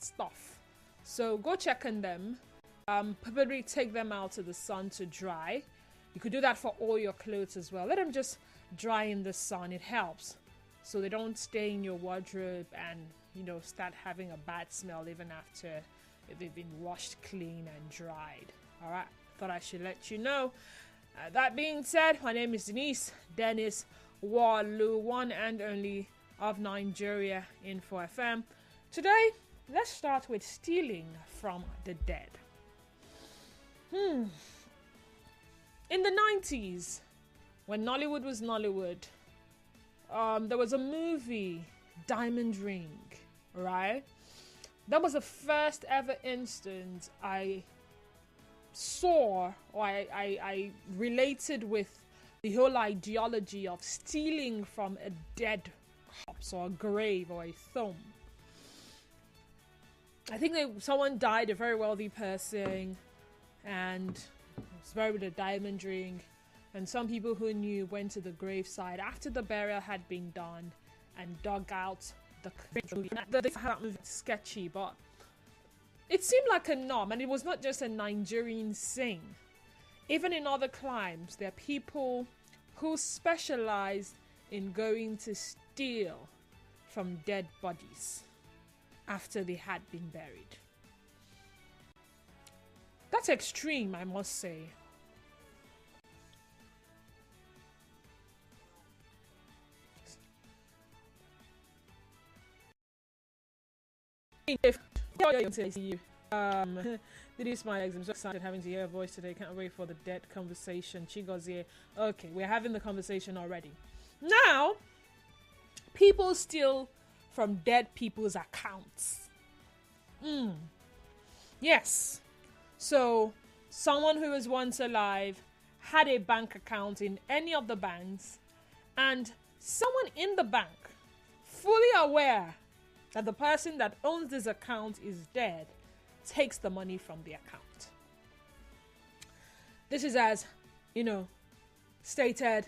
stuff. So go check on them. Probably take them out to the sun to dry. You could do that for all your clothes as well. Let them just dry in the sun. It helps. So they don't stay in your wardrobe and, start having a bad smell even after they've been washed clean and dried. All right. Thought I should let you know. That being said, my name is Dennis Walu, one and only of Nigeria Info FM. Today, let's start with stealing from the dead. In the 90s, when Nollywood was Nollywood, there was a movie, Diamond Ring, right? That was the first ever instance I saw, or I related with the whole ideology of stealing from a dead corpse or a grave or a tomb. I think someone died, a very wealthy person, and was buried with a diamond ring. And some people who knew went to the graveside after the burial had been done and dug out the movie. Sketchy, but it seemed like a norm, and it was not just a Nigerian thing. Even in other climes, there are people who specialize in going to steal from dead bodies after they had been buried. That's extreme, I must say. If you it is my ex. I'm so excited having to hear her voice today. Can't wait for the dead conversation. Chigozie. Okay, we're having the conversation already. Now, people steal from dead people's accounts. Yes. So, someone who was once alive had a bank account in any of the banks, and someone in the bank, fully aware that the person that owns this account is dead, takes the money from the account. This is as, stated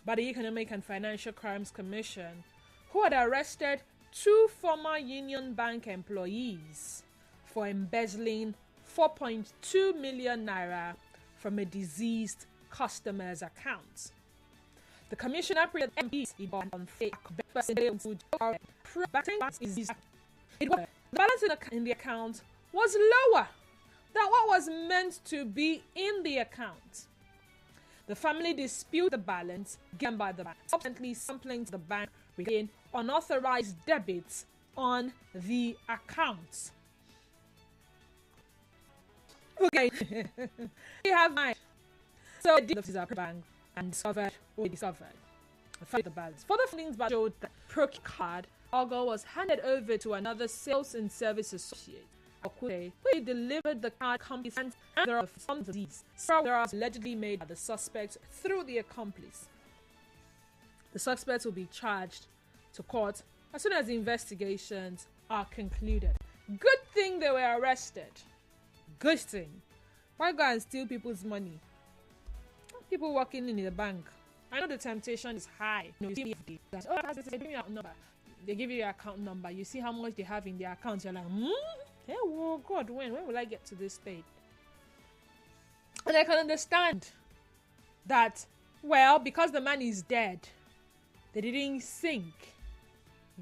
by the Economic and Financial Crimes Commission, who had arrested 2 former Union Bank employees for embezzling 4.2 million naira from a deceased customer's account. The commission apprehended MPs on fake the balance in the account was lower than what was meant to be in the account. The family disputed the balance given by the bank, subsequently sampling the bank regarding unauthorized debits on the account. Okay, we have mine. So the bank and discovered the balance. Further findings showed that Proc card Algo was handed over to another sales and service associate, who delivered the card company, and there are some of these errors allegedly made by the suspect through the accomplice. The suspects will be charged to court as soon as the investigations are concluded. Good thing they were arrested. Good thing. Why go and steal people's money? People working in the bank. I know the temptation is high. You see, they give you your account number. You see how much they have in their account. You're like, hey, oh God, when will I get to this state? And I can understand that, well, because the man is dead, they didn't think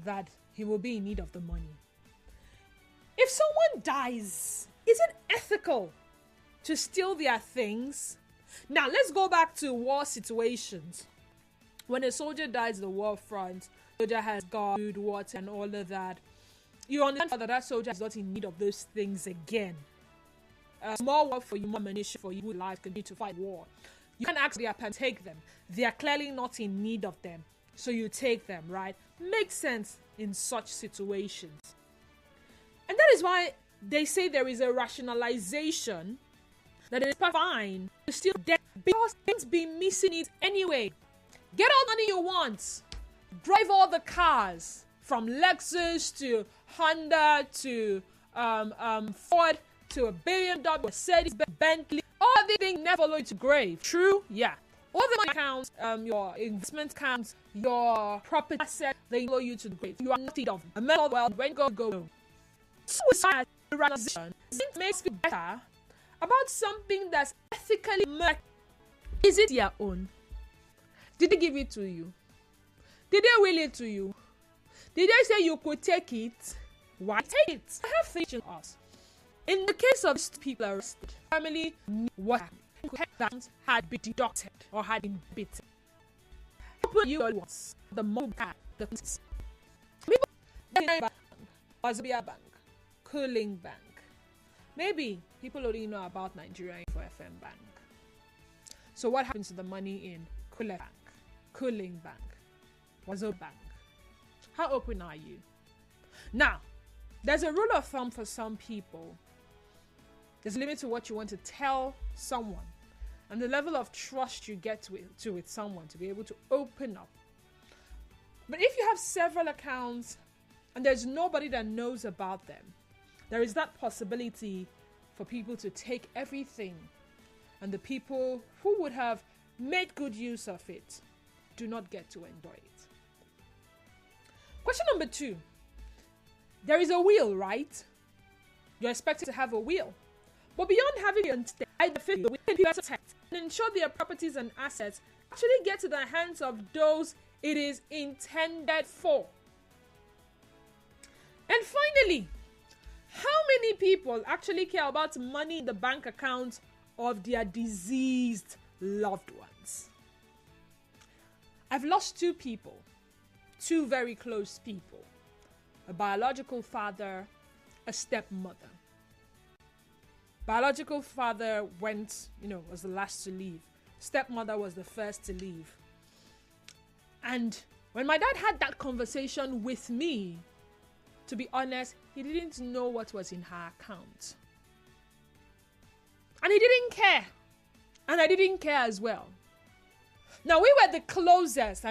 that he will be in need of the money. If someone dies, is it ethical to steal their things? Now, let's go back to war situations. When a soldier dies at the war front, soldier has got food, water, and all of that. You understand that soldier is not in need of those things again. More work for you, more ammunition for you, life continue to fight war. You can't ask their parents to take them. They are clearly not in need of them. So you take them, right? Makes sense in such situations. And that is why they say there is a rationalization that it is fine to steal debt because things be missing it anyway. Get all the money you want. Drive all the cars from Lexus to Honda to Ford to a BMW, Mercedes, Bentley. All these things never follow you to grave. True? Yeah. All the money accounts, your investment accounts, your property asset, they follow you to the grave. You are not in of a mental world when go. Suicide transition makes me better about something that's ethically murky. Is it your own? Did they give it to you? Did they will it to you? Did they say you could take it? Why take it? I have faith in us. In the case of people arrested, family knew what happened had been deducted or had been beaten. Open you once the mob the people Wazobia Bank, Cooling Bank. Maybe people only know about Nigeria Info FM Bank. So what happens to the money in Cooling Bank, Cooling Bank, Wazo Bank? How open are you? Now, there's a rule of thumb for some people. There's a limit to what you want to tell someone and the level of trust you get with someone to be able to open up. But if you have several accounts and there's nobody that knows about them, there is that possibility for people to take everything, and the people who would have made good use of it do not get to enjoy it. Question number 2. There is a will, right? You're expected to have a will. But beyond having your the will protect and ensure their properties and assets actually get to the hands of those it is intended for. And finally, how many people actually care about money in the bank account of their deceased loved ones? I've lost 2 people, 2 very close people, a biological father, a stepmother. Biological father went, was the last to leave. Stepmother was the first to leave. And when my dad had that conversation with me, to be honest, he didn't know what was in her account. And he didn't care. And I didn't care as well. Now, we were the closest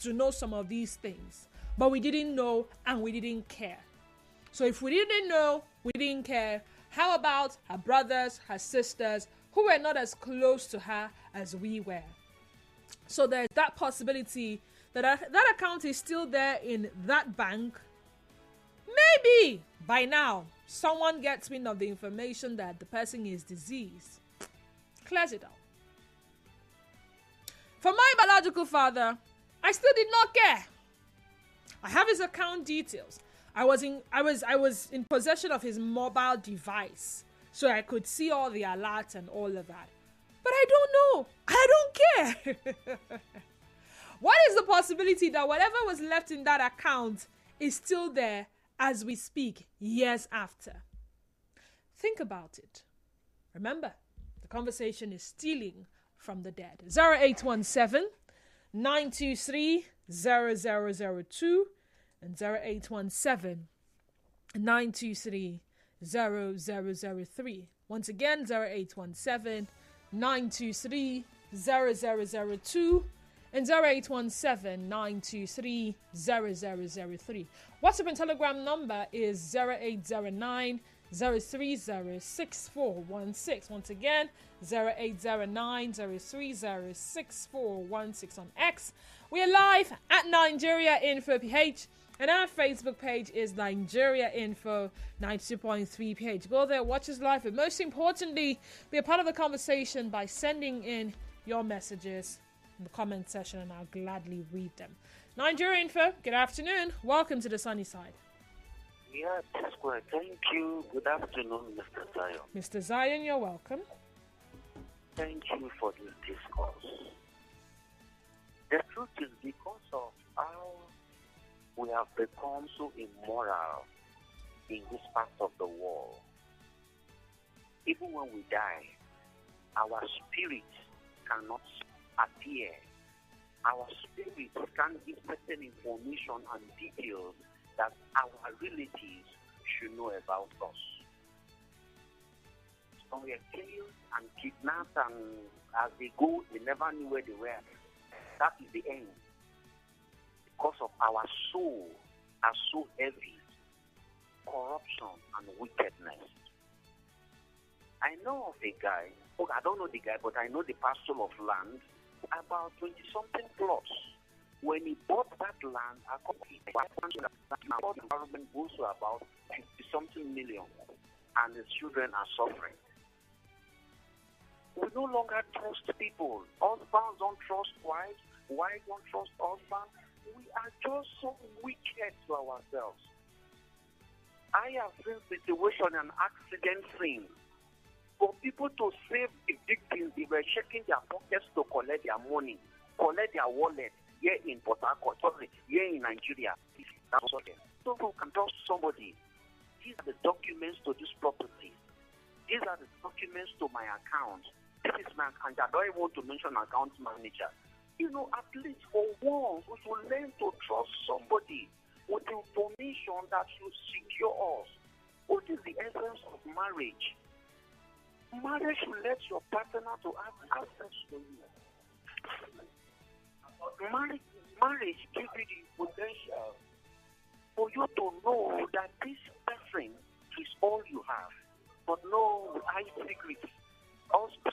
to know some of these things. But we didn't know and we didn't care. So if we didn't know, we didn't care, how about her brothers, her sisters, who were not as close to her as we were? So there's that possibility that that account is still there in that bank. Maybe by now, someone gets wind of the information that the person is deceased. Clears it out. For my biological father, I still did not care. I have his account details. I was in possession of his mobile device, so I could see all the alerts and all of that. But I don't know. I don't care. What is the possibility that whatever was left in that account is still there as we speak, years after? Think about it. Remember, the conversation is stealing from the dead. 0817 923 0002 and 0817 923 0003. Once again, 0817 923 0002 and 0817 923 0003. WhatsApp and Telegram number is 0809 030 6416. Once again, 0809 030 6416 on X. We are live at Nigeria Info PH, and our Facebook page is Nigeria Info 92.3 PH. Go there, watch us live, but most importantly, be a part of the conversation by sending in your messages in the comment section, and I'll gladly read them. Nigeria Info, good afternoon. Welcome to the sunny side. Yeah, Square. Thank you. Good afternoon, Mr. Zion. Mr. Zion, you're welcome. Thank you for this discourse. The truth is, because of how we have become so immoral in this part of the world, even when we die, our spirit cannot appear. Our spirit can't give certain information and details that our relatives should know about us. So we are killed and kidnapped, and as they go, they never knew where they were. That is the end. Because of our soul are so heavy, corruption and wickedness. I know of a guy, I don't know the guy, but I know the parcel of land, about 20-something plots When he bought that land, according to the environment goes to about 50-something million, and his children are suffering. We no longer trust people. Husbands don't trust wives. Wives don't trust husbands. We are just so wicked to ourselves. I have seen situation and accident scene. For people to save the victims, they were checking their pockets to collect their money, collect their wallet here in Port Harcourt, here in Nigeria. So who can trust somebody? These are the documents to this property. These are the documents to my account. This is my account. I don't even want to mention account manager. You know, at least for once, we should learn to trust somebody with information that should secure us. What is the essence of marriage? Marriage should let your partner to have access to you. Marriage gives you the potential for you to know that this person is all you have. But no, hide secrets.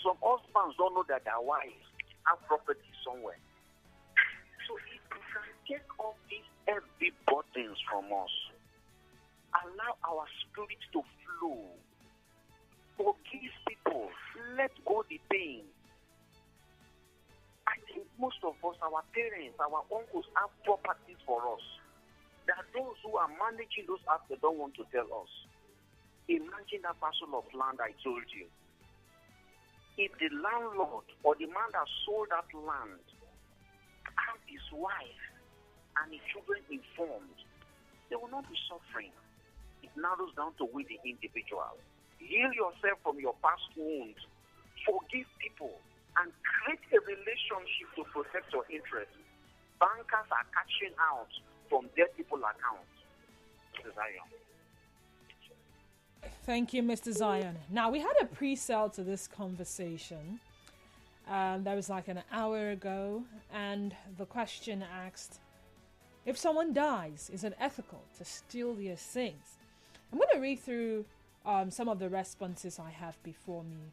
Some husbands don't know that their wives have property somewhere. So if we can take off these heavy burdens from us, allow our spirit to flow, forgive people, let go the pain. I think most of us, our parents, our uncles have properties for us. There are those who are managing those apps they don't want to tell us. Imagine that parcel of land I told you. If the landlord or the man that sold that land have his wife and his children informed, they will not be suffering. It narrows down to we the individual. Heal yourself from your past wounds. Forgive people and create a relationship to protect your interests. Bankers are cashing out from their people's accounts. Zion. Thank you, Mr. Zion. Now, we had a pre-sale to this conversation. That was like an hour ago. And the question asked, if someone dies, is it ethical to steal their things? I'm going to read through some of the responses I have before me.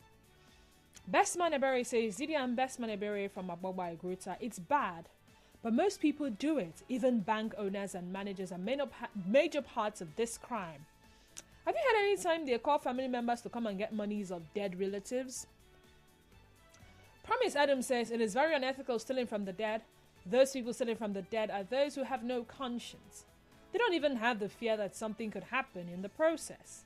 Bestman Ebere says, Zidian Bestman Ebere from Aboba Igruta, it's bad, but most people do it. Even bank owners and managers are major parts of this crime. Have you had any time they call family members to come and get monies of dead relatives? Promise Adam says, it is very unethical stealing from the dead. Those people stealing from the dead are those who have no conscience. They don't even have the fear that something could happen in the process.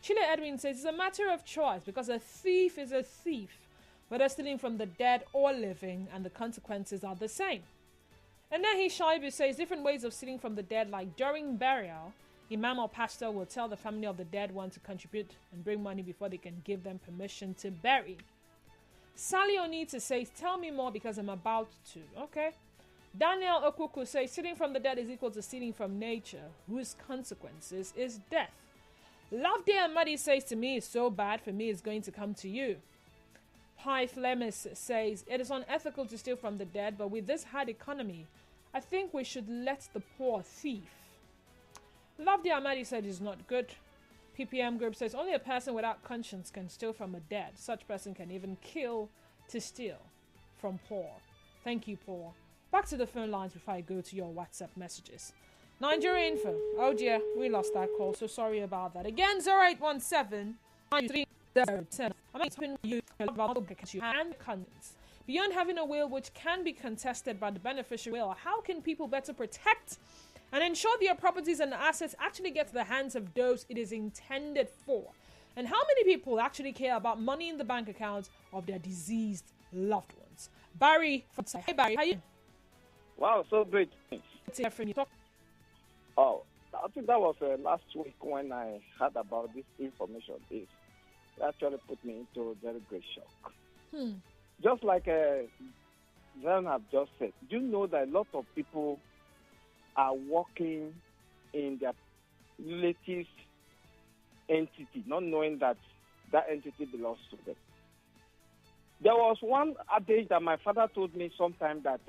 Chile Edwin says, it's a matter of choice because a thief is a thief, whether stealing from the dead or living, and the consequences are the same. And Nahi Shaibu says, different ways of stealing from the dead, like during burial, Imam or pastor will tell the family of the dead one to contribute and bring money before they can give them permission to bury. Sally Onita says, tell me more because I'm about to. Okay. Daniel Okuku says, stealing from the dead is equal to stealing from nature, whose consequences is death. Love Dear Muddy says, to me, it's so bad, for me, it's going to come to you. Pi Flemis says, it is unethical to steal from the dead, but with this hard economy, I think we should let the poor thief. Love Dear Muddy said, it's not good. PPM Group says, only a person without conscience can steal from a dead. Such person can even kill to steal from poor. Thank you, Paul. Back to the phone lines before I go to your WhatsApp messages. Nigeria Info. Oh dear, we lost that call, so sorry about that. Again, 0817 93010. I'm hoping you and conscience. Beyond having a will which can be contested by the beneficiary will, how can people better protect and ensure their properties and assets actually get to the hands of those it is intended for? And how many people actually care about money in the bank accounts of their deceased loved ones? Barry, hey Barry, how you doing? Wow, so great. Oh, I think that was last week when I heard about this information. It actually put me into a very great shock. Just like Zan have just said, do you know that a lot of people are working in their relatives' entity, not knowing that that entity belongs to them? There was one adage that my father told me sometime that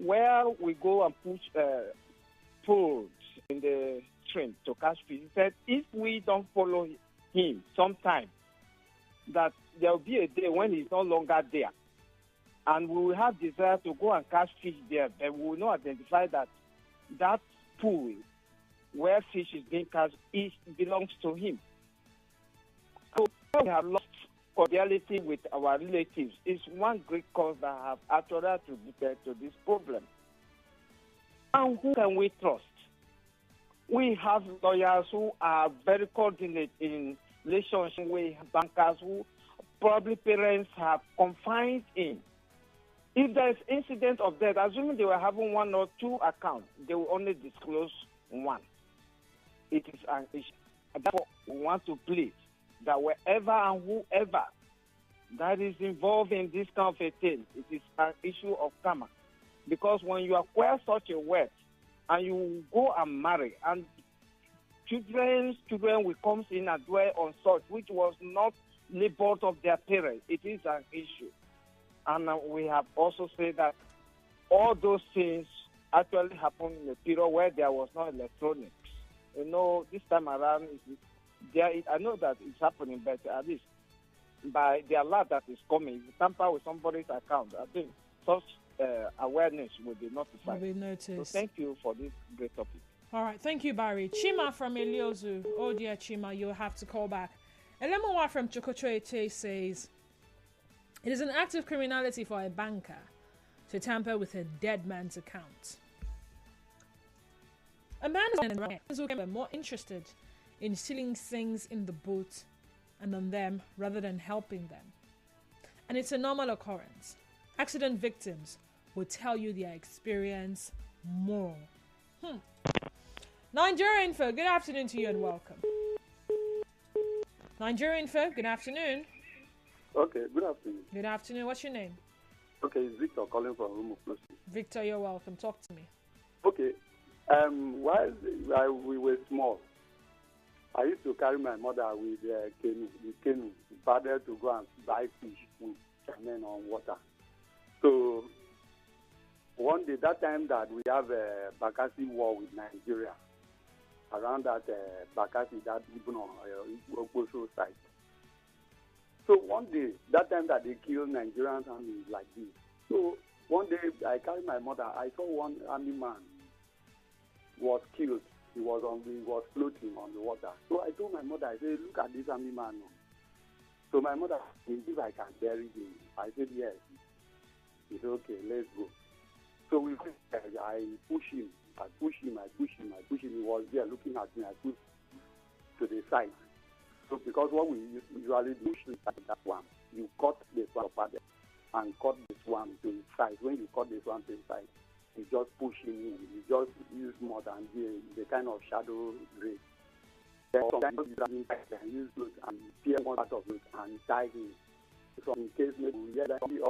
where we go and push food in the stream to catch fish, he said if we don't follow him sometime, that there will be a day when he's no longer there. and we will have desire to go and catch fish there, but we will not identify that pool where fish is being caught belongs to him. So we have lost cordiality with our relatives. It's one great cause that have actually attributed to this problem. And who can we trust? We have lawyers who are very coordinate in relationship with bankers who probably parents have confided in. If there is incident of death, assuming they were having one or two accounts, they will only disclose one. It is an issue. Therefore, we want to plead that wherever and whoever that is involved in this kind of a thing, it is an issue of karma. Because when you acquire such a wealth and you go and marry, and children will come in and dwell on such, which was not labored of their parents, it is an issue. And we have also said that all those things actually happened in a period where there was no electronics. You know, this time around, I know that it's happening, but at least by the alert that is coming, if you tamper with somebody's account, I think such awareness will be notified. Will be noticed. So thank you for this great topic. All right, thank you, Barry. Chima from Eliozu. Oh dear, Chima, you'll have to call back. Elemowa from Chokochoete says, it is an act of criminality for a banker to with a dead man's account. A man is more interested in stealing things in the boat and on them rather than helping them. And it's a normal occurrence. Accident victims will tell you their experience more. Nigeria Info, good afternoon to you and welcome. Nigeria Info, good afternoon. Okay, good afternoon. Good afternoon. What's your name? Okay, it's Victor calling from Rumukusi. Victor, you're welcome. Talk to me. Okay, while we were small, I used to carry my mother with canoe, paddle to go and buy fish with men on water. So one day, that time that we have a Bakassi war with Nigeria, around that Bakassi, that even on Okosho side. So one day, that time that they killed Nigerian army like this. So one day, I carried my mother. I saw one army man was killed. He was floating on the water. So I told my mother, I said, look at this army man. So my mother asked me if I can bury him. I said, yes. He said, okay, let's go. So I pushed him. I pushed him. He was there looking at me. I pushed to the side. So because what we usually do is that one, you cut the swamp and cut the swamp to its size. When you cut the swamp to its size, you just push him in. You just use more than the kind of shadow grade. Then sometimes you can use those and tear one part of it and tie him. So in case maybe we get that you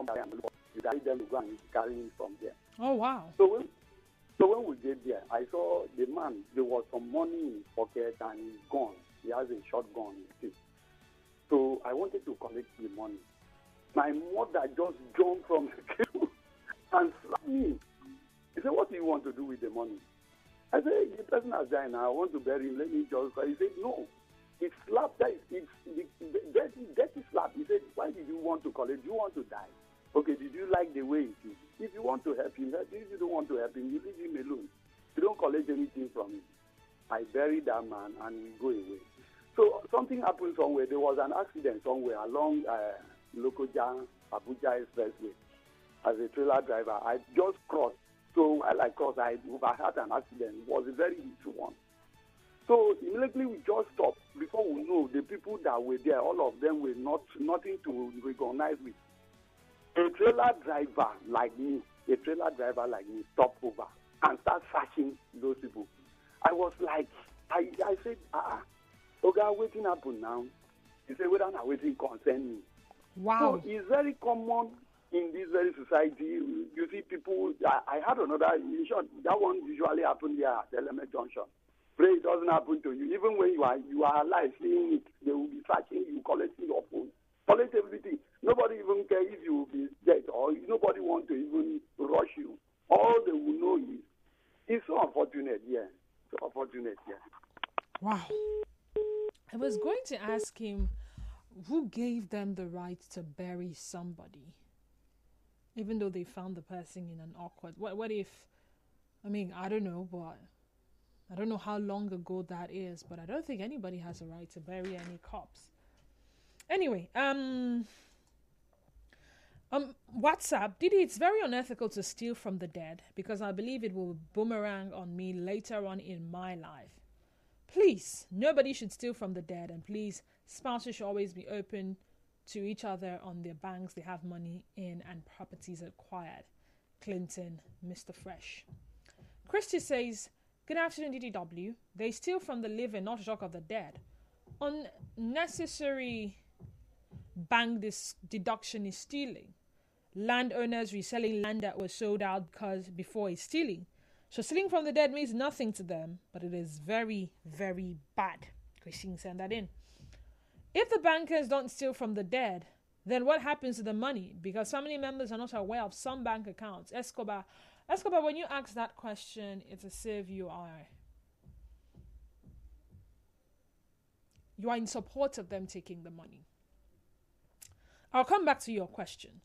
carry them to go and carry him from there. Oh wow! So when we get there, I saw the man. There was some money in his pocket and he's gone. He has a shotgun in his. So I wanted to collect the money. My mother just jumped from the table and slapped me. He said, what do you want to do with the money? I said, the person has died now. I want to bury him. Let me just... He said, no. It's slap. It's dirty slap. He said, why did you want to collect? Do you want to die? Okay, did you like the way it is? If you want to help him, if you don't want to help him, you leave him alone. You don't collect anything from him. I buried that man and we go away. So something happened somewhere. There was an accident somewhere along Lokoja, Abuja Expressway. As a trailer driver, I just crossed. So while I crossed, I had an accident. It was a very huge one. So immediately we just stopped. Before we know, the people that were there, all of them were nothing to recognize with. A trailer driver like me stopped over and started searching those people. I was like, I said, okay, waiting happen now. He said, whether I'm waiting concern me. Wow. So it's very common in this very society. You see people, I had another, in short, that one usually happened here at Element Junction. Pray it doesn't happen to you. Even when you are alive, seeing it, they will be searching you, collecting your phone, collect everything. Nobody even cares if you will be dead or nobody wants to even rush you. All they will know is, it's so unfortunate, yeah. So unfortunate, yeah. Wow. I was going to ask him who gave them the right to bury somebody. Even though they found the person in an awkward... What if... I mean, I don't know, but... I don't know how long ago that is, but I don't think anybody has a right to bury any cops. Anyway, WhatsApp, Didi, it's very unethical to steal from the dead because I believe it will boomerang on me later on in my life. Please, nobody should steal from the dead, and please, spouses should always be open to each other on their banks they have money in and properties acquired. Clinton, Mr. Fresh. Christy says, good afternoon, DDW. They steal from the living, not shock of the dead. Unnecessary bank deduction is stealing. Landowners reselling land that was sold out before is stealing. So stealing from the dead means nothing to them, but it is very, very bad. Christine sent that in. If the bankers don't steal from the dead, then what happens to the money? Because family members are not aware of some bank accounts. Escobar, when you ask that question, it's as if you are in support of them taking the money. I'll come back to your question.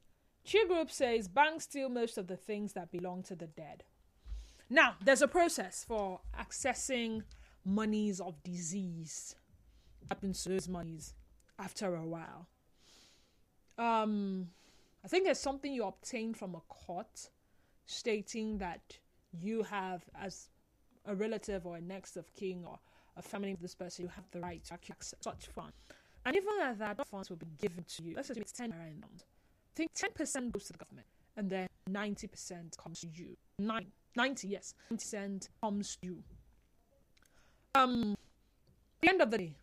Chi Group says banks steal most of the things that belong to the dead. Now, there's a process for accessing monies of disease. What happens to those monies after a while? I think there's something you obtain from a court stating that you have, as a relative or a next of kin or a family of this person, you have the right to access such funds. And even at that, funds will be given to you. Let's assume it's 10 rand. I think 10% goes to the government, and then 90% comes to you. 90% comes to you. At the end of the day,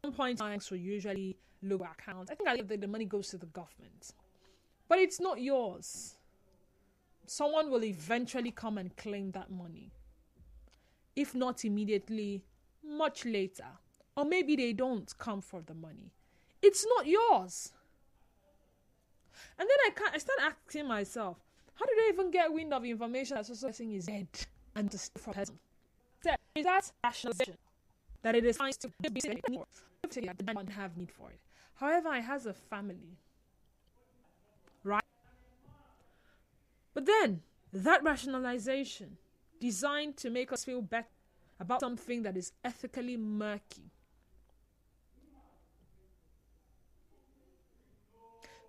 at some point, banks will usually look at accounts. I think the money goes to the government, but it's not yours. Someone will eventually come and claim that money. If not immediately, much later. Or maybe they don't come for the money. It's not yours. And then I start asking myself, how do they even get wind of information that so person is dead and to steal from person? Is that rationalization? That it is fine to be said anymore. I don't have need for it. However, it has a family. Right? But then, that rationalization, designed to make us feel better about something that is ethically murky.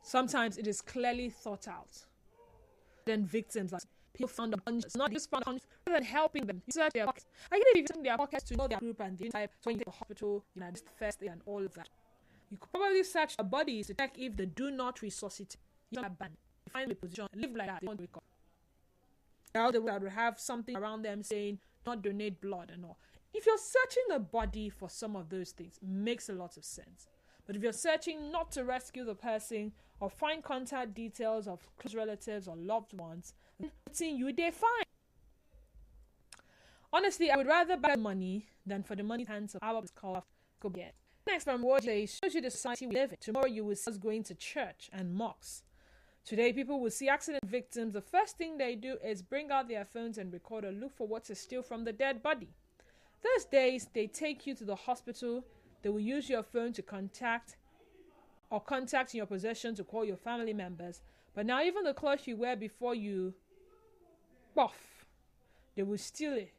Sometimes it is clearly thought out. Then victims, like people found a bunch, not just found a bunch, rather than helping them, you search their pockets. I get it, you search their pockets to know their group and the type, so when you get to the hospital, this first aid and all of that. You could probably search the bodies to check if they do not resuscitate. You don't ban. You find a position, live like that, they won't wake up. Now they would have something around them saying, not donate blood and all. If you're searching the body for some of those things, it makes a lot of sense. But if you're searching not to rescue the person or find contact details of close relatives or loved ones, then they're fine. Honestly, I would rather buy money than for the money hands of our call go get. Next from Wojay shows you the society we live in. Tomorrow you will see us going to church and mosques. Today people will see accident victims. The first thing they do is bring out their phones and record or look for what to steal from the dead body. Those days they take you to the hospital. They will use your phone to contact in your possession to call your family members. But now even the clothes you wear before you they will steal it.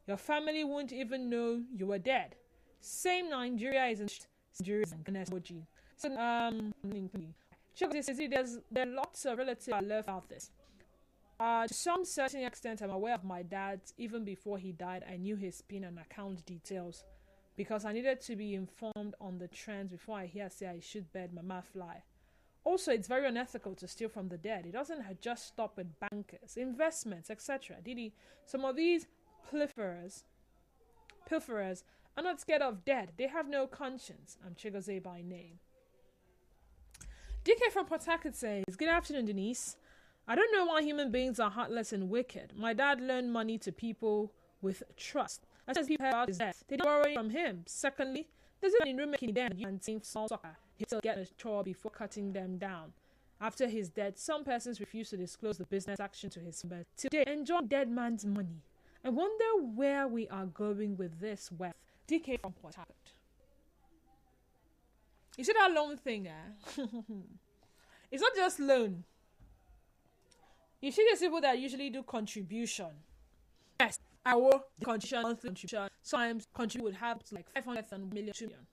Your family won't even know you were dead. Same Nigeria is in Nigeria and emoji. So there are lots of relatives I love about this. To some certain extent, I'm aware of my dad. Even before he died, I knew his PIN and account details, because I needed to be informed on the trends before I say I should bed mama fly. Also, it's very unethical to steal from the dead. It doesn't just stop with bankers, investments, etc. Some of these pilferers are not scared of dead. They have no conscience. I'm Chigoze by name. DK from Port Harcourt says, good afternoon, Denise. I don't know why human beings are heartless and wicked. My dad loaned money to people with trust. As soon as people heard about his death, they borrowed from him. Secondly, there's a room making them and saying small soccer. He'll get a chore before cutting them down. After his death, some persons refuse to disclose the business action to his members. Today, enjoy dead man's money. I wonder where we are going with this wealth. DK from Port Harcourt. You see that loan thing, It's not just loan. You see these people that usually do contribution. Yes, I will the contribution. Sometimes contribute would have to like 500 million, 2 million.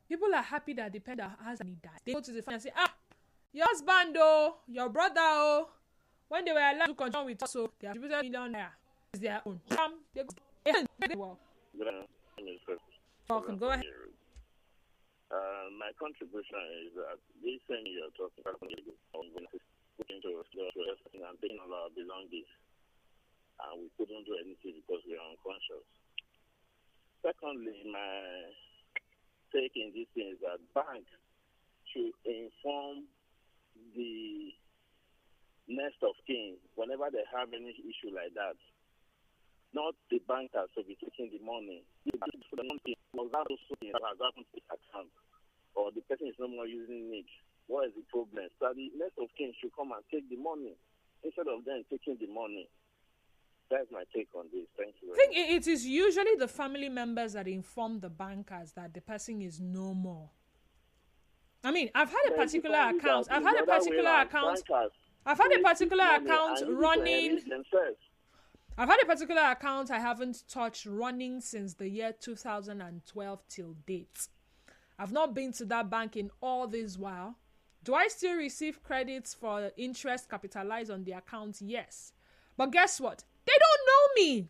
People are happy that the parent has any died. They go to the family and say, your husband, oh, your brother, oh, when they were allowed to contribute with us, so they have contributed $1 million. It's their own. They go. Well, welcome. Go ahead. My contribution is that this thing you're talking about put into and taking all our belongings, and we couldn't do anything because we are unconscious. Secondly, my take in this thing is that banks should inform the next of kin whenever they have any issue like that. Not the bankers to be taking the money. The bank for the money has happened to the account, or the person is no more using it. What is the problem? So the next of kin should come and take the money instead of them taking the money. That's my take on this. Thank you. I think it is usually the family members that inform the bankers that the person is no more. I mean, I've had a particular account. I've had a particular account running. I've had a particular account I haven't touched running since the year 2012 till date. I've not been to that bank in all this while. Do I still receive credits for interest capitalized on the account? Yes. But guess what? They don't know me.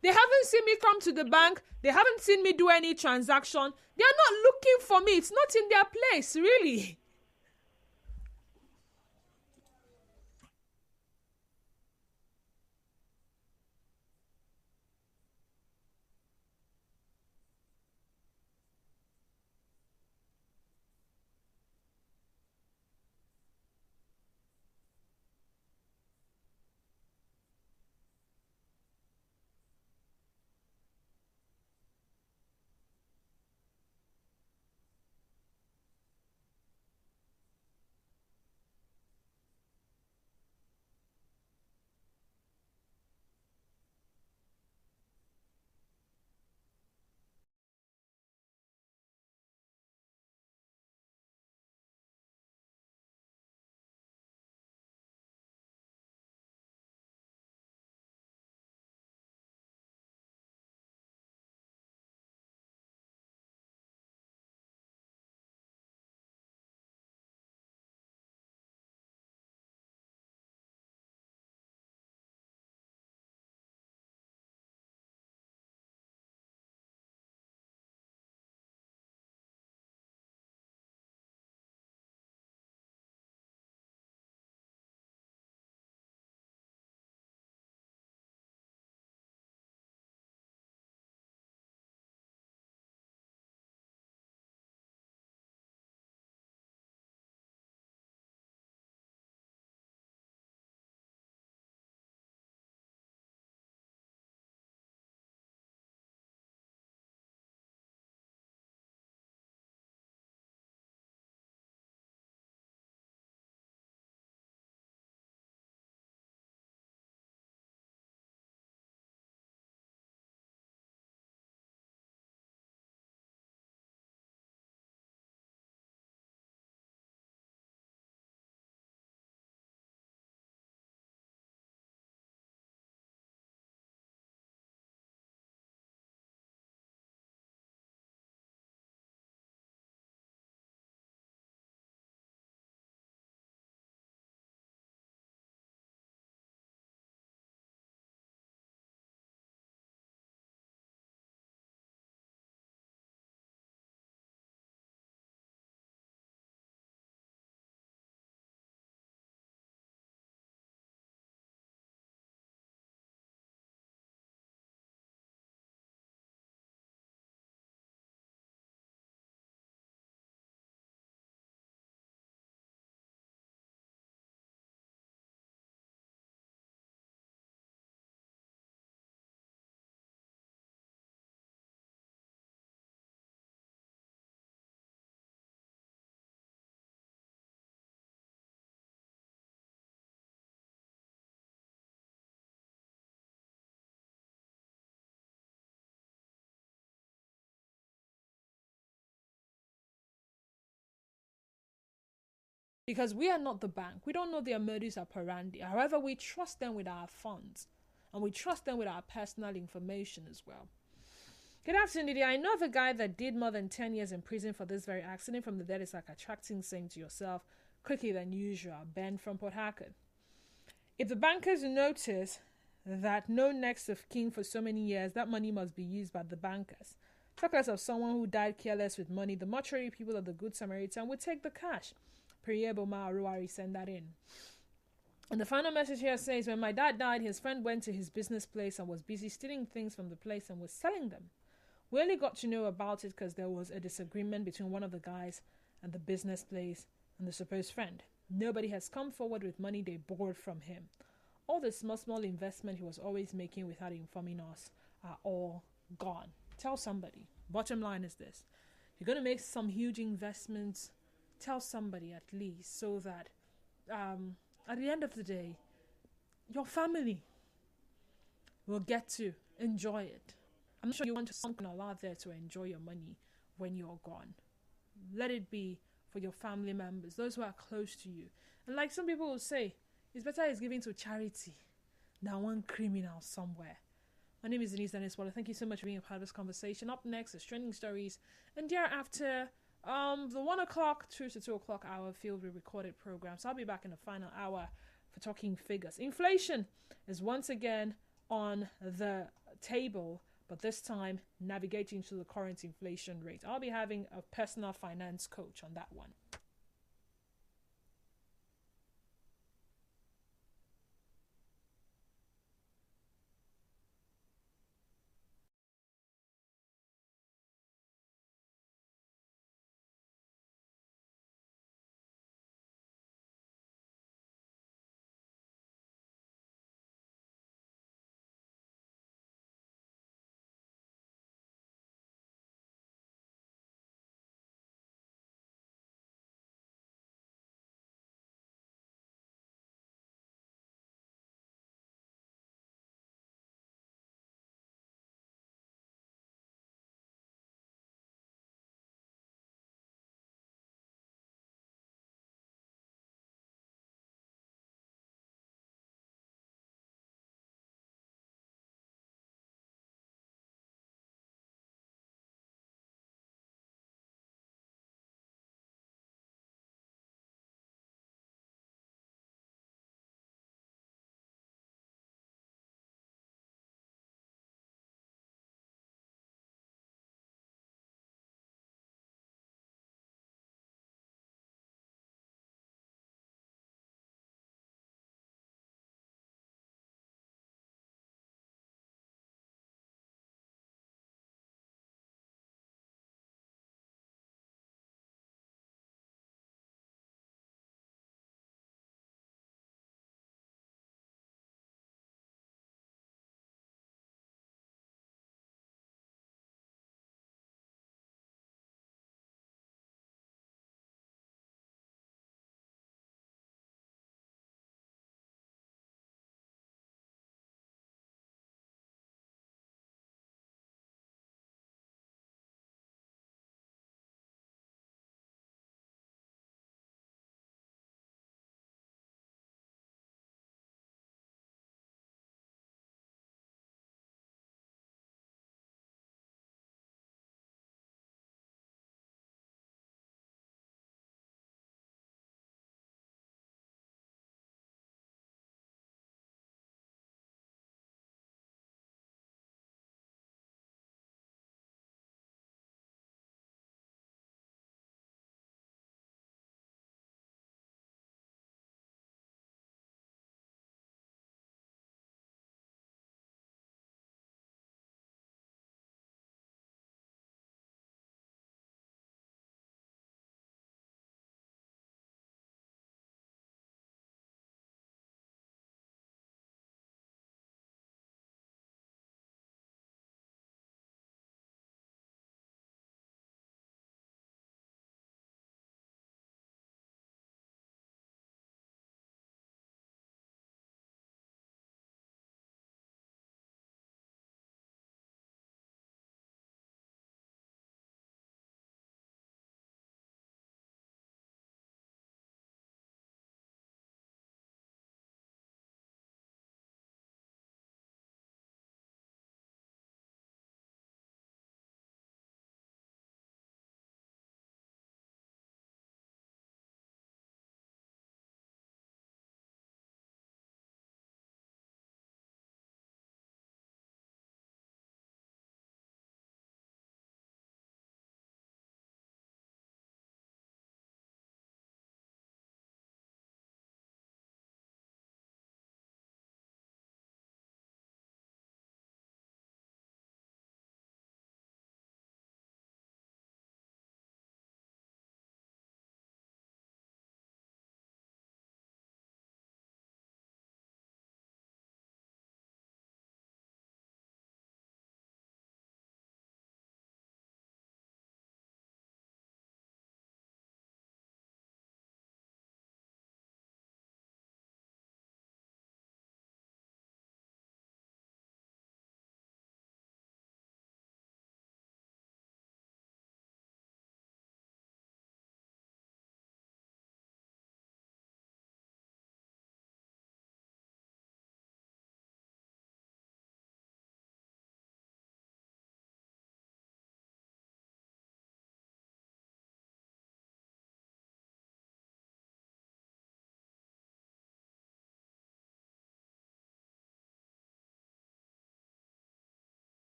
They haven't seen me come to the bank. They haven't seen me do any transaction. They are not looking for me. It's not in their place, really. Because we are not the bank. We don't know their modus operandi. However, we trust them with our funds. And we trust them with our personal information as well. Good afternoon, Lydia. I know of a guy that did more than 10 years in prison for this very accident. From the dead, it's like attracting same to yourself quicker than usual. Ben from Port Harcourt. If the bankers notice that no next of kin for so many years, that money must be used by the bankers. Talk less of someone who died careless with money. The mortuary people of the Good Samaritan would take the cash. Prieboma Aruari send that in. And the final message here says, when my dad died, his friend went to his business place and was busy stealing things from the place and was selling them. We only got to know about it because there was a disagreement between one of the guys and the business place and the supposed friend. Nobody has come forward with money they borrowed from him. All the small investment he was always making without informing us are all gone. Tell somebody. Bottom line is this. You're going to make some huge investments. Tell somebody at least so that at the end of the day, your family will get to enjoy it. I'm not sure you want to someone out there to enjoy your money when you're gone. Let it be for your family members, those who are close to you. And like some people will say, it's better it's giving to charity than one criminal somewhere. My name is Denise Dennis-Waller. Thank you so much for being a part of this conversation. Up next is Trending Stories. And thereafter, the 1 o'clock through to 2 o'clock hour filled with recorded programs. I'll be back in the final hour for talking figures. Inflation is once again on the table, but this time navigating to the current inflation rate. I'll be having a personal finance coach on that one.